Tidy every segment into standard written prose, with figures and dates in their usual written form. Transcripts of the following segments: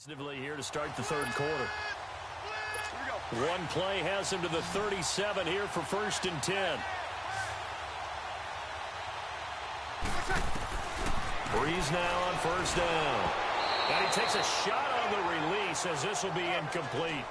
Positively here to start the third quarter. One play has him to the 37 here for 1st and 10. Breeze now on 1st down. And he takes a shot on the release as this will be incomplete.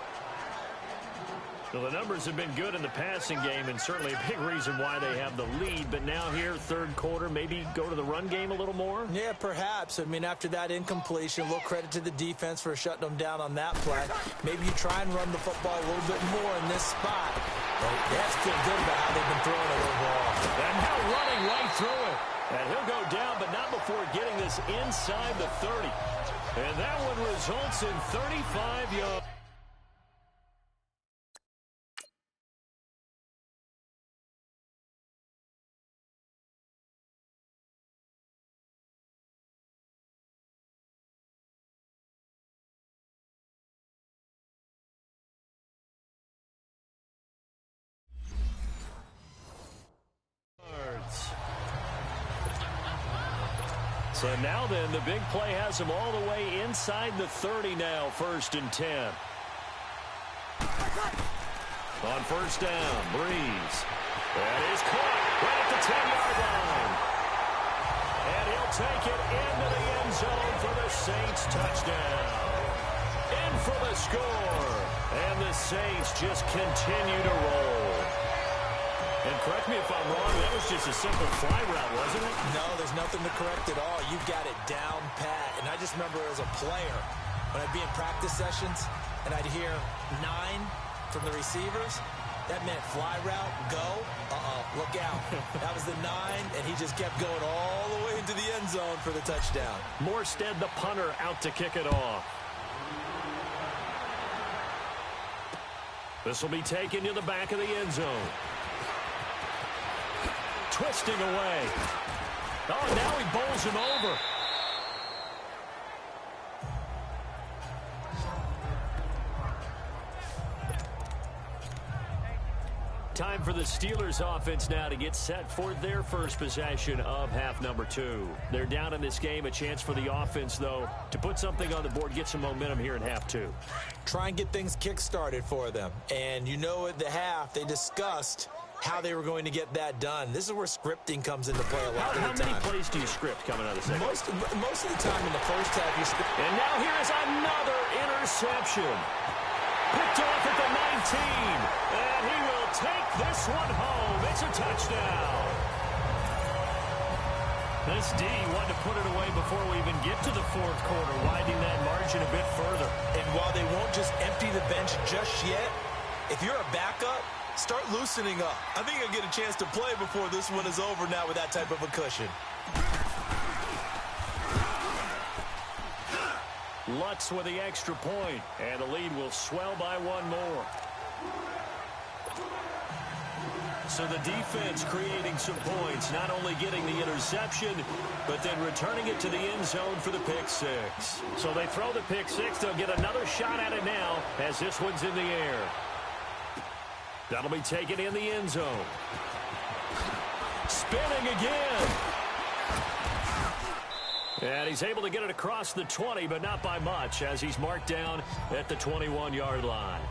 Well, the numbers have been good in the passing game and certainly a big reason why they have the lead. But now here, third quarter, maybe go to the run game a little more? Yeah, perhaps. I mean, after that incompletion, a little credit to the defense for shutting them down on that play. Maybe you try and run the football a little bit more in this spot. But they have to feel good about how they've been throwing it overall. And now running right through it. And he'll go down, but not before getting this inside the 30. And that one results in 35 yards. So now then, the big play has him all the way inside the 30 now, 1st and 10. On 1st down, Breeze. That is caught right at the 10-yard line. And he'll take it into the end zone for the Saints touchdown. In for the score. And the Saints just continue to roll. And correct me if I'm wrong, that was just a simple fly route, wasn't it? No, there's nothing to correct at all. You've got it down pat. And I just remember as a player, when I'd be in practice sessions, and I'd hear 9 from the receivers, that meant fly route, go, look out. That was the 9, and he just kept going all the way into the end zone for the touchdown. Morstead, the punter, out to kick it off. This will be taken to the back of the end zone. Twisting away. Oh, now he bowls him over. Time for the Steelers offense now to get set for their first possession of half number 2. They're down in this game. A chance for the offense, though, to put something on the board, get some momentum here in half 2. Try and get things kick-started for them. And you know at the half, they discussed how they were going to get that done. This is where scripting comes into play a lot of the time. How many plays do you script coming out of the second? Most of the time in the first half you script. And now here's another interception. Picked off at the 19. And he will take this one home. It's a touchdown. This D wanted to put it away before we even get to the fourth quarter, widening that margin a bit further. And while they won't just empty the bench just yet, if you're a backup, start loosening up. I think you'll get a chance to play before this one is over now with that type of a cushion. Lutz with the extra point, and the lead will swell by one more. So the defense creating some points, not only getting the interception, but then returning it to the end zone for the pick 6. So they throw the pick 6. They'll get another shot at it now as this one's in the air. That'll be taken in the end zone. Spinning again. And he's able to get it across the 20, but not by much, as he's marked down at the 21-yard line.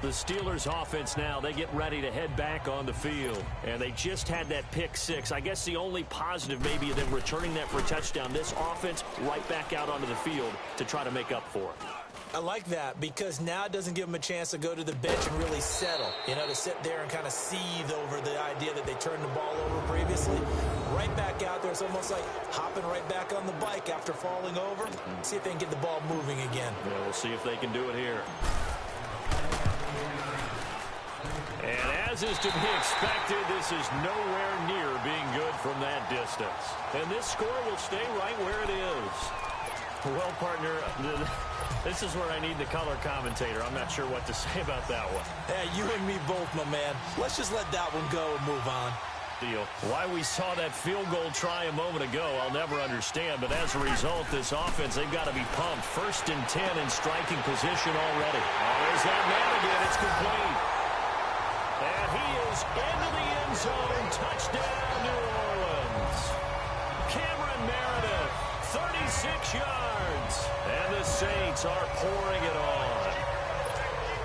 The Steelers offense now, they get ready to head back on the field. And they just had that pick 6. I guess the only positive maybe of them returning that for a touchdown. This offense right back out onto the field to try to make up for it. I like that because now it doesn't give them a chance to go to the bench and really settle. You know, to sit there and kind of seethe over the idea that they turned the ball over previously. Right back out there. It's almost like hopping right back on the bike after falling over. See if they can get the ball moving again. Yeah, we'll see if they can do it here. And as is to be expected, this is nowhere near being good from that distance. And this score will stay right where it is. Well, partner, this is where I need the color commentator. I'm not sure what to say about that one. Yeah, you and me both, my man. Let's just let that one go and move on. Deal. Why we saw that field goal try a moment ago, I'll never understand. But as a result, this offense, they've got to be pumped. 1st and 10 in striking position already. Oh, there's that man again. It's complete. And he is into the end zone. Touchdown, New Orleans. Cameron Meredith 36 yards. And the Saints are pouring it on.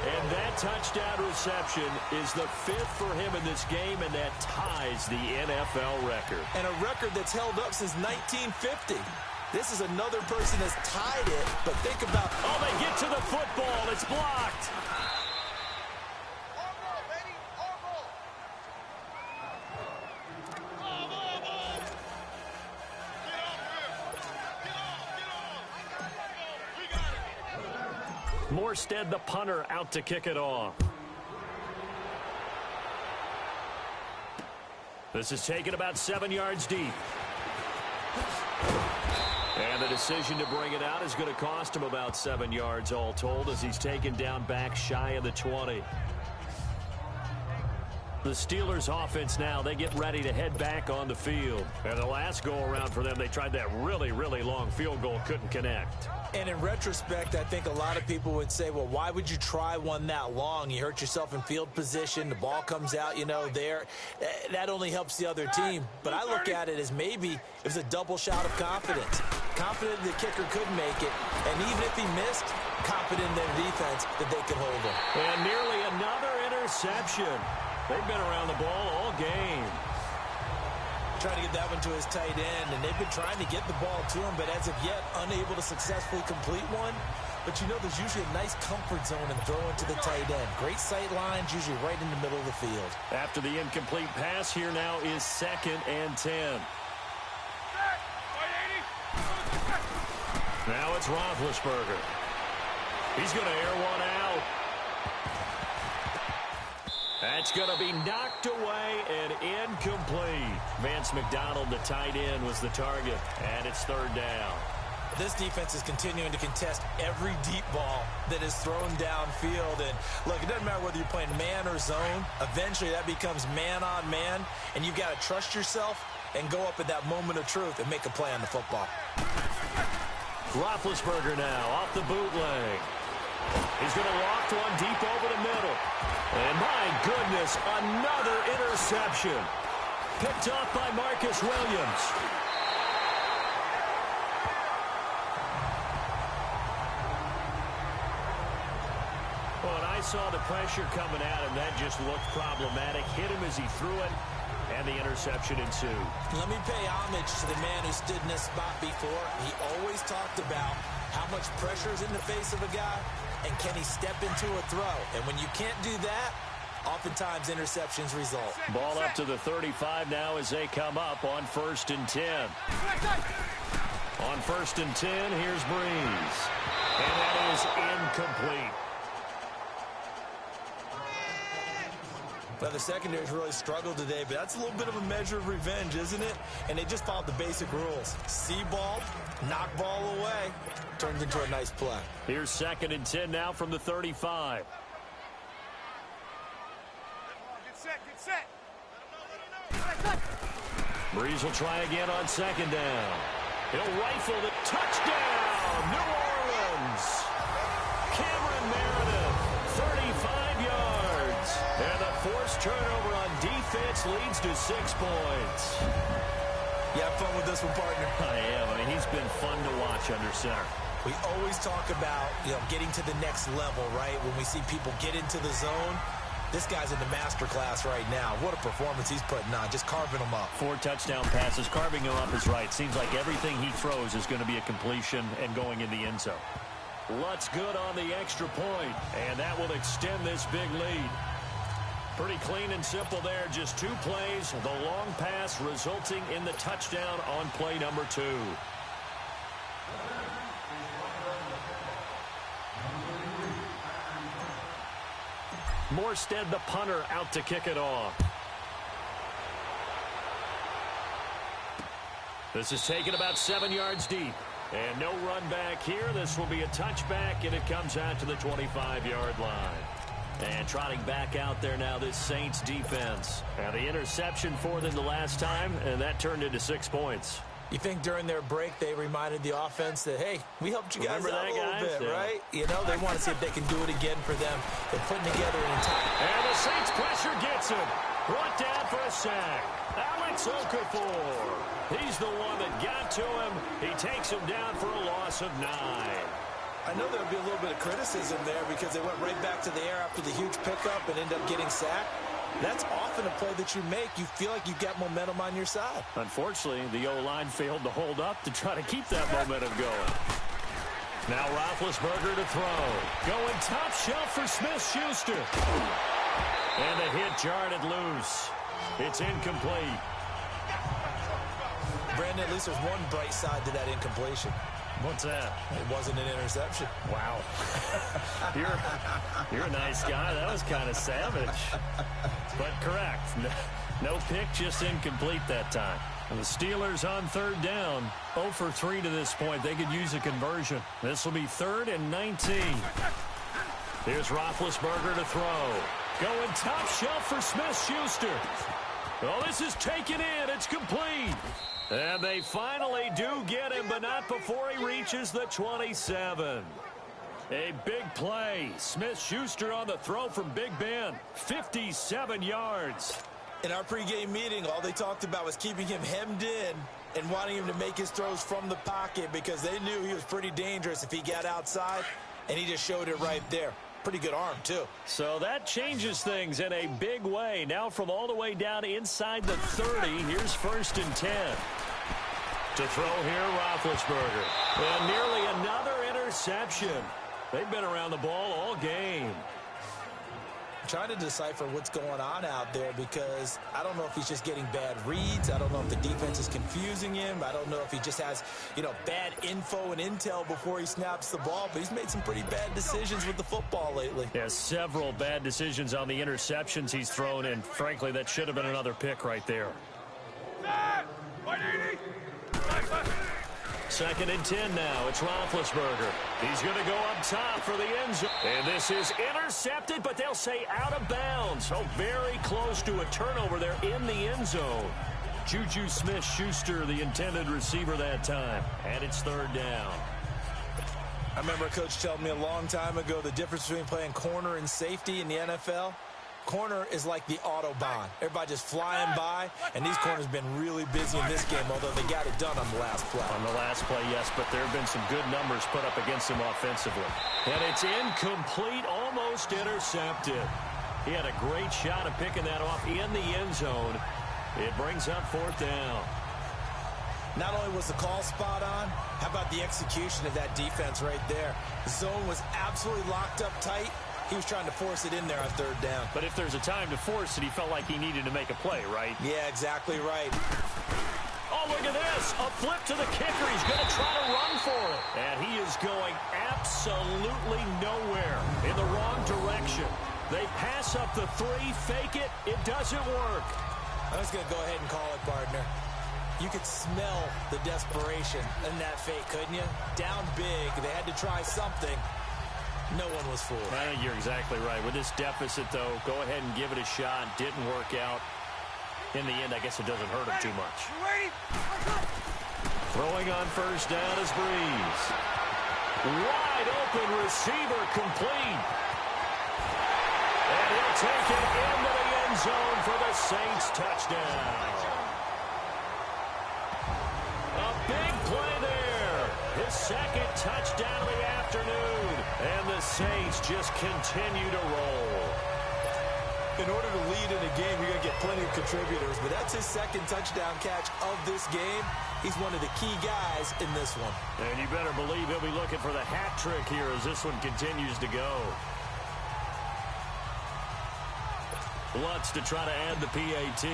And that touchdown reception is the 5th for him in this game, and that ties the NFL record. And a record that's held up since 1950. This is another person that's tied it, but think about... Oh, they get to the football. It's blocked. Morstead, the punter, out to kick it off. This is taken about 7 yards deep. And the decision to bring it out is going to cost him about 7 yards all told as he's taken down back shy of the 20. The Steelers offense now, they get ready to head back on the field. And the last go-around for them, they tried that really, really long field goal, couldn't connect. And in retrospect, I think a lot of people would say, well, why would you try one that long? You hurt yourself in field position. The ball comes out, you know, there. That only helps the other team. But I look at it as maybe it was a double shot of confidence. Confident the kicker could make it. And even if he missed, confident in their defense that they could hold him. And nearly another interception. They've been around the ball all game. Trying to get that one to his tight end, and they've been trying to get the ball to him, but as of yet, unable to successfully complete one. But you know, there's usually a nice comfort zone in throwing to the tight end. Great sight lines, usually right in the middle of the field. After the incomplete pass, here now is 2nd and 10. Now it's Roethlisberger. He's going to air one out. That's going to be knocked away and incomplete. Vance McDonald, the tight end, was the target, and it's 3rd down. This defense is continuing to contest every deep ball that is thrown downfield. And, look, it doesn't matter whether you're playing man or zone. Eventually, that becomes man on man, and you've got to trust yourself and go up at that moment of truth and make a play on the football. Roethlisberger now off the bootleg. He's going to loft one deep over the middle. And my goodness, another interception. Picked off by Marcus Williams. Well, and I saw the pressure coming at him. That just looked problematic. Hit him as he threw it, and the interception ensued. Let me pay homage to the man who stood in this spot before. He always talked about how much pressure is in the face of a guy, and can he step into a throw? And when you can't do that, oftentimes interceptions result. Ball up to the 35 now as they come up on 1st and 10. On 1st and 10, here's Breeze. And that is incomplete. Well, the secondary's really struggled today, but that's a little bit of a measure of revenge, isn't it? And they just followed the basic rules. See ball, knock ball away. Turned into a nice play. Here's 2nd and 10 now from the 35. Get set. Breeze will try again on 2nd down. He'll rifle the touchdown, New Orleans. Cameron Meredith, 35 yards. And the forced turnover on defense leads to 6 points. You have fun with this one, partner? I am. I mean, he's been fun to watch under center. We always talk about, getting to the next level, right? When we see people get into the zone, this guy's in the master class right now. What a performance he's putting on, just carving them up. 4 touchdown passes. Carving him up is right. Seems like everything he throws is going to be a completion and going in the end zone. Lutz good on the extra point, and that will extend this big lead. Pretty clean and simple there. Just 2 plays. The long pass resulting in the touchdown on play number 2. Morstead, the punter, out to kick it off. This is taken about 7 yards deep. And no run back here. This will be a touchback, and it comes out to the 25-yard line. And trotting back out there now, this Saints defense. Now the interception for them the last time, and that turned into 6 points. You think during their break they reminded the offense that, hey, we helped you guys out a little bit, right? They want to see if they can do it again for them. They're putting together an entire... And the Saints pressure gets him. Brought down for a sack. Alex Okafor. He's the one that got to him. He takes him down for a loss of 9. I know there'll be a little bit of criticism there because they went right back to the air after the huge pickup and ended up getting sacked. That's often a play that you make. You feel like you've got momentum on your side. Unfortunately, the O-line failed to hold up to try to keep that momentum going. Now Roethlisberger to throw. Going top shelf for Smith-Schuster. And the hit jarred it loose. It's incomplete. Brandon, at least there's one bright side to that incompletion. What's that? It wasn't an interception. Wow. You're a nice guy. That was kind of savage. But correct. No pick, just incomplete that time. And the Steelers on third down. 0 for 3 to this point. They could use a conversion. This will be 3rd and 19. Here's Roethlisberger to throw. Going top shelf for Smith-Schuster. Oh, this is taken in. It's complete. And they finally do get him, but not before he reaches the 27. A big play. Smith-Schuster on the throw from Big Ben. 57 yards. In our pregame meeting, all they talked about was keeping him hemmed in and wanting him to make his throws from the pocket because they knew he was pretty dangerous if he got outside, and he just showed it right there. Pretty good arm, too. So that changes things in a big way. Now from all the way down inside the 30, here's 1st and 10. To throw here, Roethlisberger. And nearly another interception. They've been around the ball all game. Trying to decipher what's going on out there because I don't know if he's just getting bad reads. I don't know if the defense is confusing him. I don't know if he just has, bad info and intel before he snaps the ball. But he's made some pretty bad decisions with the football lately. Yeah, several bad decisions on the interceptions he's thrown, and frankly, that should have been another pick right there. 2nd and 10 now. It's Roethlisberger. He's going to go up top for the end zone. And this is intercepted, but they'll say out of bounds. So very close to a turnover there in the end zone. Juju Smith-Schuster, the intended receiver that time. And it's 3rd down. I remember a coach telling me a long time ago the difference between playing corner and safety in the NFL. Corner is like the Autobahn. Everybody just flying by, and these corners have been really busy in this game, although they got it done on the last play. On the last play, yes, but there have been some good numbers put up against him offensively. And it's incomplete, almost intercepted. He had a great shot of picking that off in the end zone. It brings up 4th down. Not only was the call spot on, how about the execution of that defense right there? The zone was absolutely locked up tight. He was trying to force it in there on 3rd down. But if there's a time to force it, he felt like he needed to make a play, right? Yeah, exactly right. Oh, look at this. A flip to the kicker. He's going to try to run for it. And he is going absolutely nowhere in the wrong direction. They pass up the 3, fake it. It doesn't work. I'm just going to go ahead and call it, partner. You could smell the desperation in that fake, couldn't you? Down big. They had to try something. No one was fooled. I think you're exactly right. With this deficit, though, go ahead and give it a shot. Didn't work out. In the end, I guess it doesn't hurt him too much. Throwing on 1st down is Breeze. Wide open receiver complete. And he'll take it into the end zone for the Saints touchdown. A big play there. His 2nd touchdown of the afternoon. And the Saints just continue to roll. In order to lead in a game, you're going to get plenty of contributors, but that's his 2nd touchdown catch of this game. He's one of the key guys in this one. And you better believe he'll be looking for the hat trick here as this one continues to go. Lutz to try to add the PAT.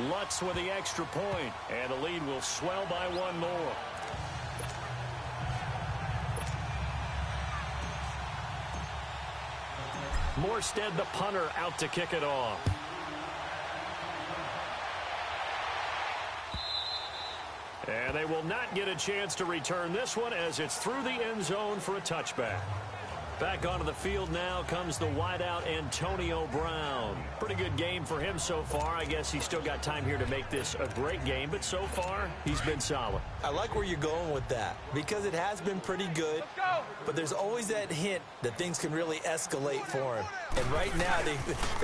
Lutz with the extra point, and the lead will swell by 1 more. Morstead, the punter, out to kick it off. And they will not get a chance to return this one as it's through the end zone for a touchback. Back onto the field now comes the wideout Antonio Brown. Pretty good game for him so far. I guess he's still got time here to make this a great game, but so far he's been solid. I like where you're going with that because it has been pretty good, but there's always that hint that things can really escalate for him. And right now they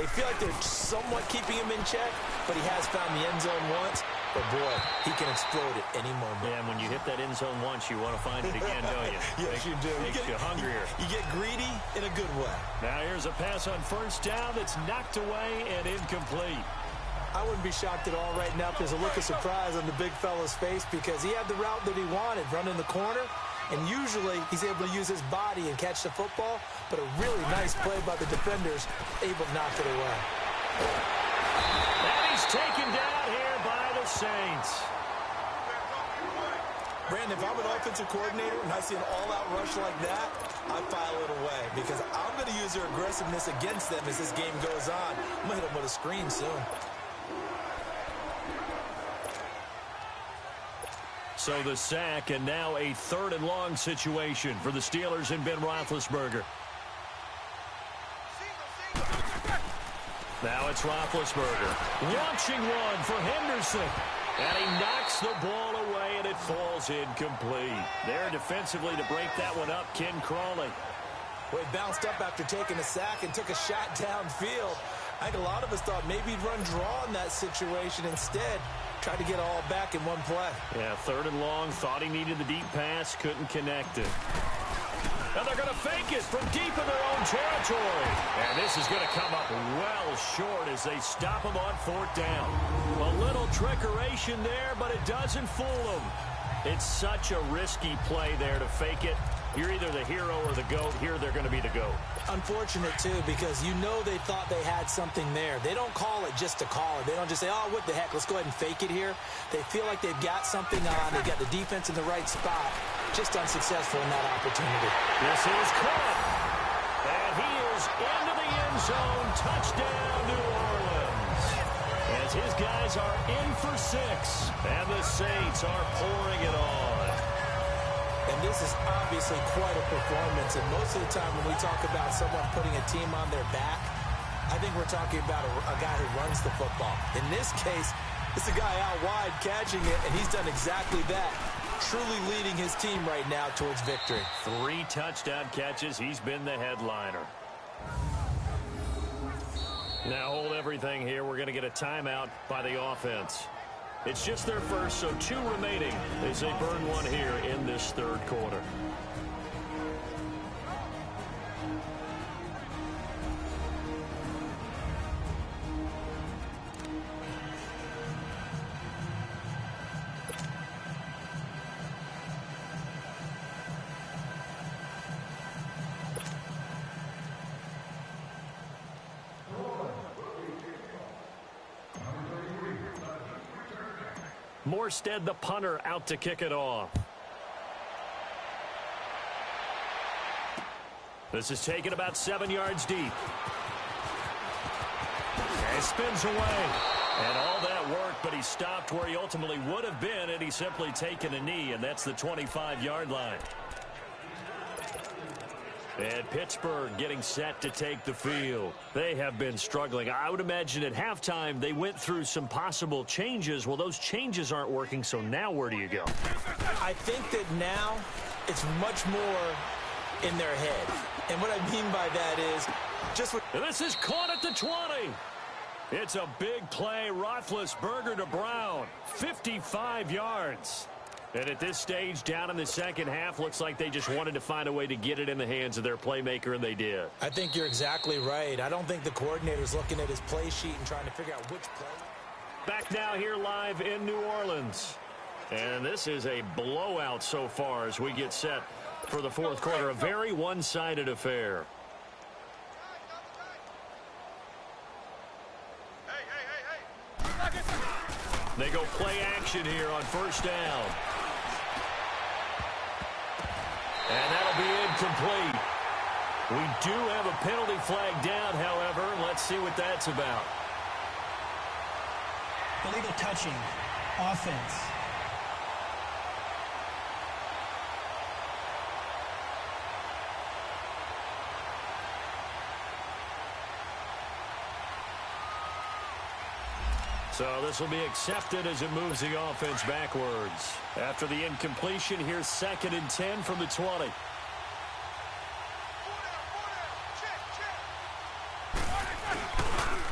feel like they're somewhat keeping him in check, but he has found the end zone once. But, boy, he can explode at any moment. Yeah, and when you hit that end zone once, you want to find it again, don't you? Yes, you do. Makes you hungrier. You get greedy in a good way. Now here's a pass on first down that's knocked away and incomplete. I wouldn't be shocked at all right now if there's a look of surprise on the big fella's face because he had the route that he wanted, running the corner. And usually he's able to use his body and catch the football, but a really nice play by the defenders, able to knock it away. And he's taken down here by the Saints. Brandon, if I'm an offensive coordinator and I see an all-out rush like that, I file it away because I'm going to use their aggressiveness against them as this game goes on. I'm going to hit them with a screen soon. So the sack, and now a 3rd and long situation for the Steelers and Ben Roethlisberger. Now it's Roethlisberger. Launching one for Henderson. And he knocks the ball away, and it falls incomplete. There defensively to break that one up, Ken Crawley. Well, he bounced up after taking a sack and took a shot downfield. I think a lot of us thought maybe he'd run draw in that situation. Instead, tried to get all back in one play. Yeah, 3rd and long. Thought he needed the deep pass. Couldn't connect it. Now they're going to fake it from deep in their own territory. And this is going to come up well short as they stop him on 4th down. A little trickeration there, but it doesn't fool them. It's such a risky play there to fake it. You're either the hero or the GOAT. Here they're going to be the GOAT. Unfortunate, too, because you know they thought they had something there. They don't call it just to call it. They don't just say, oh, what the heck, let's go ahead and fake it here. They feel like they've got something on. They've got the defense in the right spot. Just unsuccessful in that opportunity. This is caught. And he is into the end zone. Touchdown, New Orleans. As his guys are in for 6. And the Saints are pouring it on. And this is obviously quite a performance. And most of the time when we talk about someone putting a team on their back, I think we're talking about a guy who runs the football. In this case, it's a guy out wide catching it, and he's done exactly that. Truly leading his team right now towards victory. 3 touchdown catches. He's been the headliner. Now hold everything here. We're going to get a timeout by the offense. It's just their first, so 2 remaining as they burn one here in this 3rd quarter. Morstead, the punter, out to kick it off. This is taken about 7 yards deep. And spins away. And all that work, but he stopped where he ultimately would have been, and he's simply taken a knee, and that's the 25-yard line. And Pittsburgh getting set to take the field. They have been struggling. I would imagine at halftime they went through some possible changes. Well, those changes aren't working, so now where do you go? I think that now it's much more in their head. And what I mean by that is just what... This is caught at the 20. It's a big play. Roethlisberger to Brown. 55 yards. And at this stage, down in the second half, looks like they just wanted to find a way to get it in the hands of their playmaker, and they did. I think you're exactly right. I don't think the coordinator's looking at his play sheet and trying to figure out which play. Back now here live in New Orleans. And this is a blowout so far as we get set for the 4th quarter. A very one-sided affair. They go play action here on 1st down. And that'll be incomplete. We do have a penalty flag down, however. Let's see what that's about. Illegal touching. Offense. So this will be accepted as it moves the offense backwards. After the incompletion, here's 2nd and 10 from the 20.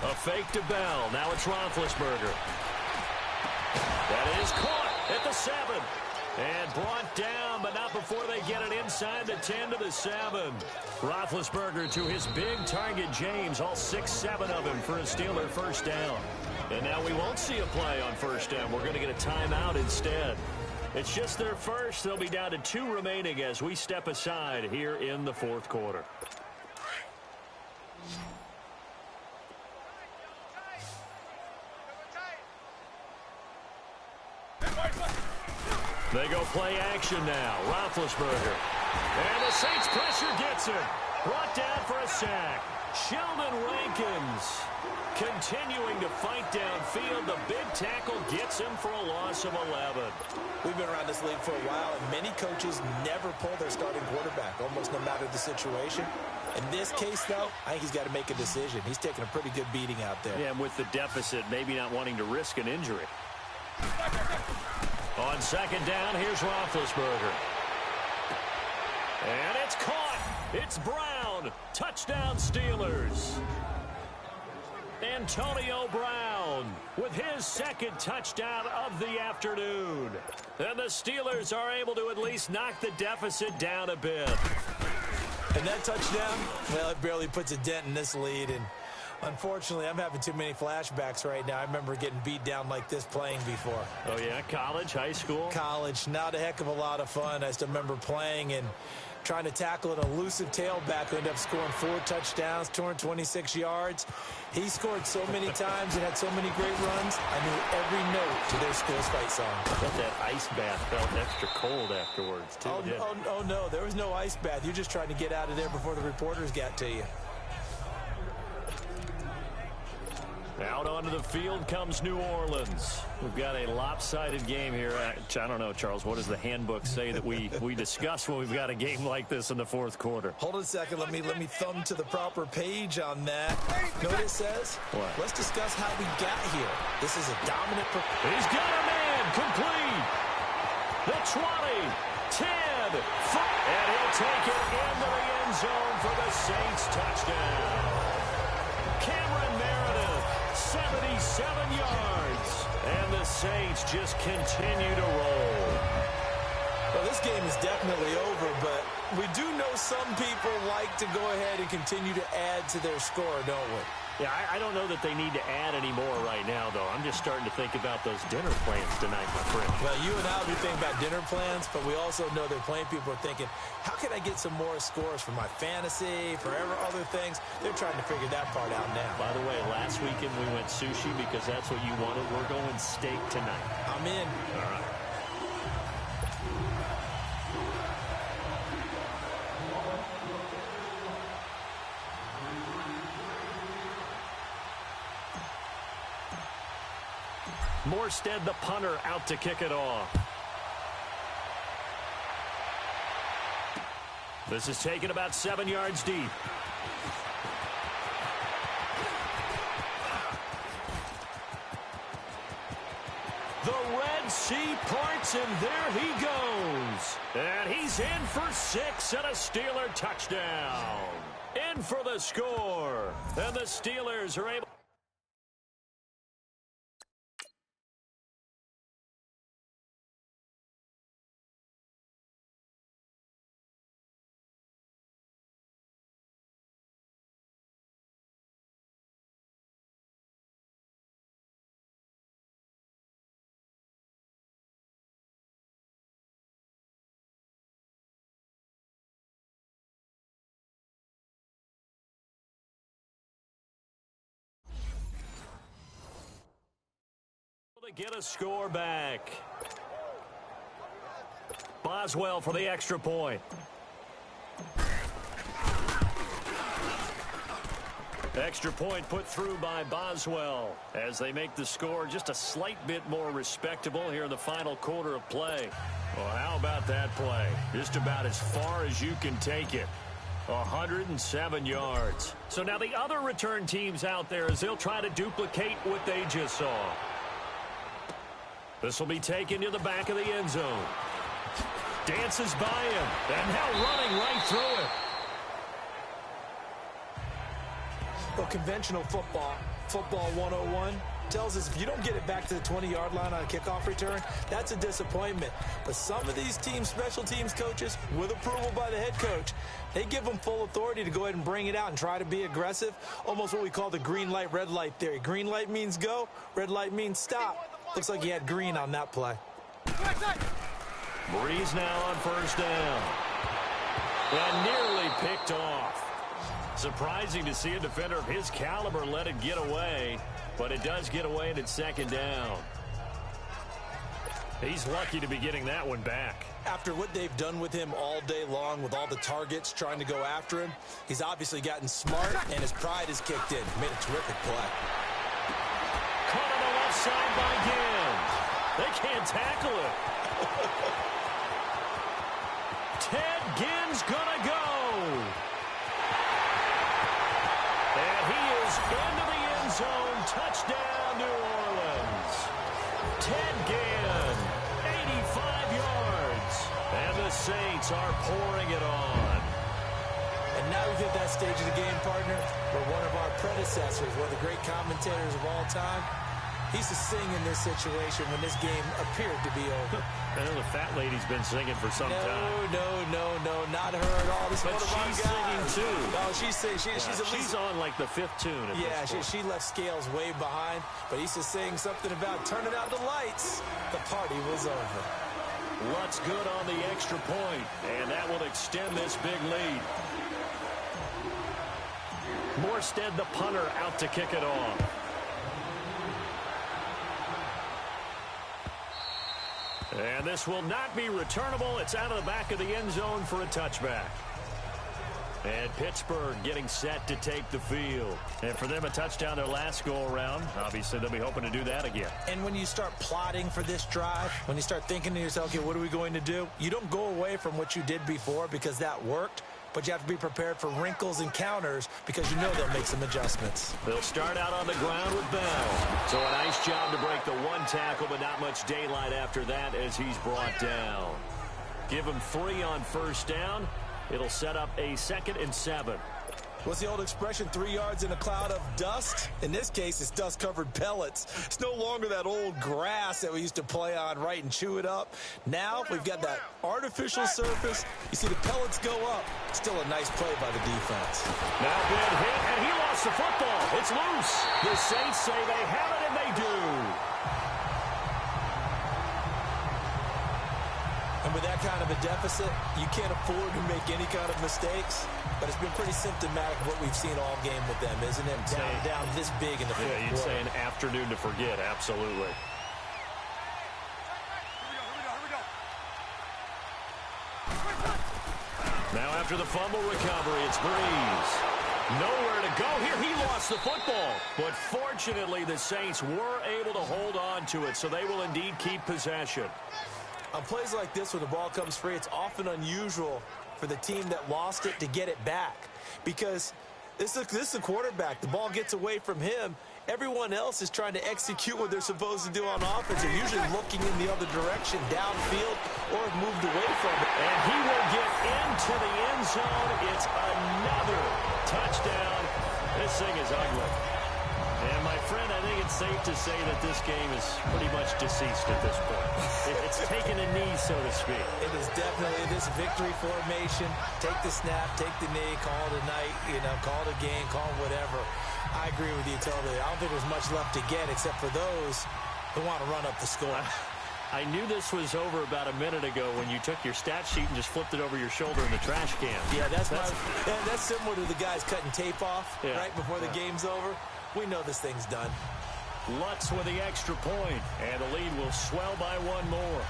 A fake to Bell. Now it's Roethlisberger. That is caught at the 7. And brought down, but not before they get it inside the 10 to the 7. Roethlisberger to his big target, James, all 6-7 of him for a Steeler first down. And now we won't see a play on first down. We're going to get a timeout instead. It's just their first. They'll be down to 2 remaining as we step aside here in the 4th quarter. They go play action now. Roethlisberger. And the Saints pressure gets him. Brought down for a sack. Sheldon Rankins continuing to fight downfield. The big tackle gets him for a loss of 11. We've been around this league for a while, and many coaches never pull their starting quarterback, almost no matter the situation. In this case, though, I think he's got to make a decision. He's taking a pretty good beating out there. Yeah, and with the deficit, maybe not wanting to risk an injury. On 2nd down, here's Roethlisberger. And it's caught. It's Brown. Touchdown, Steelers. Antonio Brown with his 2nd touchdown of the afternoon. And the Steelers are able to at least knock the deficit down a bit. And that touchdown, well, it barely puts a dent in this lead. And unfortunately, I'm having too many flashbacks right now. I remember getting beat down like this playing before. Oh, yeah? College, high school? College. Not a heck of a lot of fun. I still remember playing and trying to tackle an elusive tailback who ended up scoring 4 touchdowns, 226 yards. He scored so many times and had so many great runs, I knew every note to their school's fight song. I bet that ice bath felt extra cold afterwards, too. Oh, no, there was no ice bath. You're just trying to get out of there before the reporters got to you. Out onto the field comes New Orleans. We've got a lopsided game here. I don't know, Charles, what does the handbook say that we discuss when we've got a game like this in the 4th quarter? Hold on a second. Let me thumb to the proper page on that. Know what it says? What? Let's discuss how we got here. This is a dominant. He's got a man complete. The 20, 10, 5, and he'll take it into the end zone for the Saints touchdown. Cameron Meredith, 77 yards, and the Saints just continue to roll. Well, this game is definitely over, but we do know some people like to go ahead and continue to add to their score, don't we? Yeah, I don't know that they need to add any more right now, though. I'm just starting to think about those dinner plans tonight, my friend. Well, you and I will be thinking about dinner plans, but we also know that plenty of people are thinking, how can I get some more scores for my fantasy, for other things? They're trying to figure that part out now. By the way, last weekend we went sushi because that's what you wanted. We're going steak tonight. I'm in. All right. Morstead, the punter, out to kick it off. This is taken about 7 yards deep. The Red Sea parts, and there he goes. And he's in for 6 and a Steeler touchdown. In for the score. And the Steelers are able... to get a score back. Boswell for the extra point. Extra point put through by Boswell as they make the score just a slight bit more respectable here in the final quarter of play. Well, how about that play? Just about as far as you can take it. 107 yards. So now the other return teams out there, as they'll try to duplicate what they just saw. This will be taken to the back of the end zone. Dances by him, and now running right through it. Well, conventional football 101, tells us if you don't get it back to the 20-yard line on a kickoff return, that's a disappointment. But some of these team special teams coaches, with approval by the head coach, they give them full authority to go ahead and bring it out and try to be aggressive, almost what we call the green light, red light theory. Green light means go, red light means stop. Looks like he had green on that play. Breeze now on first down. And nearly picked off. Surprising to see a defender of his caliber let it get away, but it does get away and it's second down. He's lucky to be getting that one back. After what they've done with him all day long with all the targets trying to go after him, he's obviously gotten smart and his pride has kicked in. Made a terrific play. Caught on the left side by Gins. They can't tackle it. Ted Ginn's gonna go. And he is into the end zone. Touchdown, New Orleans. Ted Ginn, 85 yards. And the Saints are pouring it on. And now we've hit that stage of the game, partner, where one of our predecessors, one of the great commentators of all time, he used to sing in this situation when this game appeared to be over. I know the fat lady's been singing for some time. No, not her at all. This But one of our she's guys. singing too. No, she's singing. She's on like the fifth tune at yeah, this point. she left Scales way behind, but he used to sing something about turning out the lights. The party was over. Lutt's good on the extra point, and that will extend this big lead. Morstead, the punter, out to kick it off. And this will not be returnable. It's out of the back of the end zone for a touchback. And Pittsburgh getting set to take the field. And for them, a touchdown their last go-around. Obviously, they'll be hoping to do that again. And when you start plotting for this drive, when you start thinking to yourself, okay, what are we going to do? You don't go away from what you did before because that worked. But you have to be prepared for wrinkles and counters because you know they'll make some adjustments. They'll start out on the ground with Bell. So a nice job to break the one tackle, but not much daylight after that as he's brought down. Give him 3 on first down. It'll set up a 2nd and 7. What's the old expression, 3 yards in a cloud of dust? In this case, it's dust-covered pellets. It's no longer that old grass that we used to play on, right, and chew it up. Now we've got that artificial surface. You see the pellets go up. Still a nice play by the defense. Now good hit, and he lost the football. It's loose. The Saints say they have it, and they do. And with that kind of a deficit, you can't afford to make any kind of mistakes. But it's been pretty symptomatic of what we've seen all game with them, isn't it? Down this big in the fourth quarter. You'd say an afternoon to forget, absolutely. Now after the fumble recovery, it's Breeze. Nowhere to go here. He lost the football. But fortunately, the Saints were able to hold on to it, so they will indeed keep possession. On plays like this, when the ball comes free, it's often unusual for the team that lost it to get it back. Because this is a quarterback. The ball gets away from him. Everyone else is trying to execute what they're supposed to do on offense. They're usually looking in the other direction, downfield, or have moved away from it. And he will get into the end zone. It's another touchdown. This thing is ugly. And, my friend, I think it's safe to say that this game is pretty much deceased at this point. It's taken a knee, so to speak. It is definitely this victory formation. Take the snap, take the knee, call it a night, call it a game, call it whatever. I agree with you totally. I don't think there's much left to get except for those who want to run up the score. I knew this was over about a minute ago when you took your stat sheet and just flipped it over your shoulder in the trash can. Yeah, that's similar to the guys cutting tape off right before the game's over. We know this thing's done. Lutz with the extra point, and the lead will swell by one more.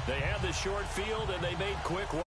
They have the short field, and they made quick work.